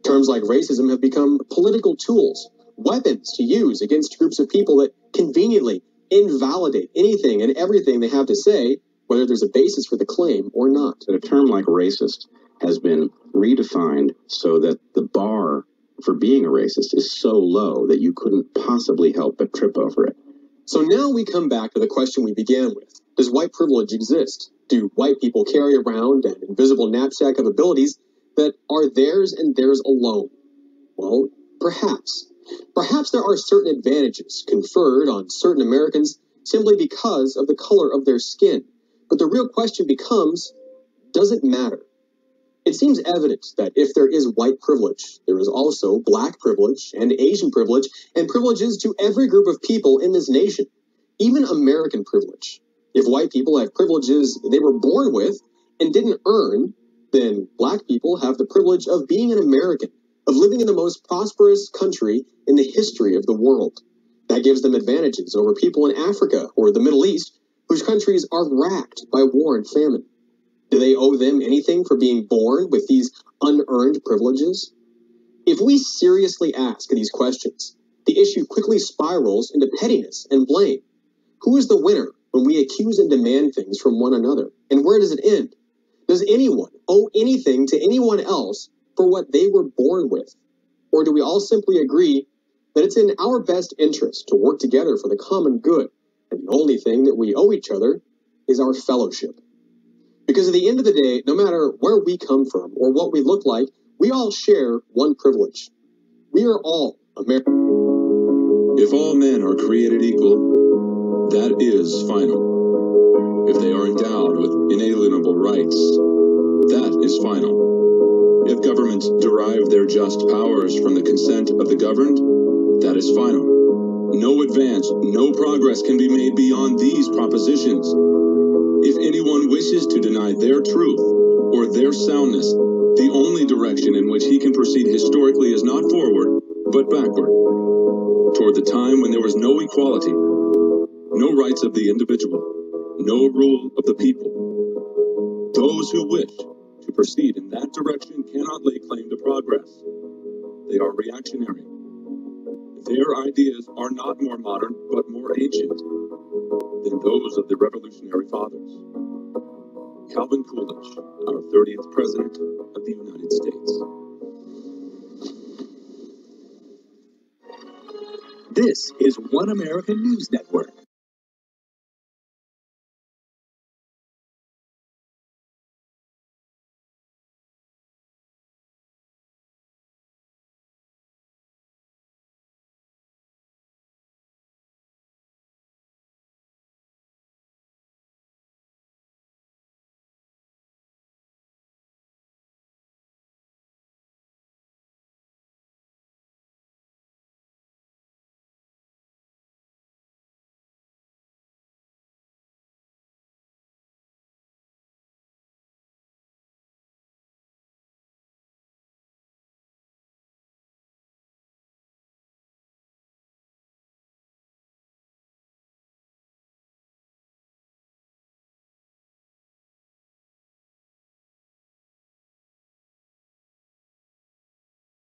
Terms like racism have become political tools, weapons to use against groups of people that conveniently invalidate anything and everything they have to say, whether there's a basis for the claim or not. A term like racist has been redefined so that the bar for being a racist is so low that you couldn't possibly help but trip over it. So now we come back to the question we began with. Does white privilege exist? Do white people carry around an invisible knapsack of abilities that are theirs and theirs alone? Well, perhaps. Perhaps there are certain advantages conferred on certain Americans simply because of the color of their skin. But the real question becomes, does it matter? It seems evident that if there is white privilege, there is also black privilege and Asian privilege and privileges to every group of people in this nation, even American privilege. If white people have privileges they were born with and didn't earn, then black people have the privilege of being an American, of living in the most prosperous country in the history of the world. That gives them advantages over people in Africa or the Middle East, whose countries are racked by war and famine. Do they owe them anything for being born with these unearned privileges? If we seriously ask these questions, the issue quickly spirals into pettiness and blame. Who is the winner when we accuse and demand things from one another? And where does it end? Does anyone owe anything to anyone else for what they were born with? Or do we all simply agree that it's in our best interest to work together for the common good, and the only thing that we owe each other is our fellowship? Because at the end of the day, no matter where we come from or what we look like, we all share one privilege. We are all American. If all men are created equal, that is final. If they are endowed with inalienable rights, that is final. If governments derive their just powers from the consent of the governed, that is final. No advance, no progress can be made beyond these propositions. If anyone wishes to deny their truth or their soundness, the only direction in which he can proceed historically is not forward, but backward, toward the time when there was no equality, no rights of the individual, no rule of the people. Those who wish to proceed in that direction cannot lay claim to progress. They are reactionary. Their ideas are not more modern, but more ancient than those of the Revolutionary Fathers. Calvin Coolidge, our 30th President of the United States. This is One American News Network.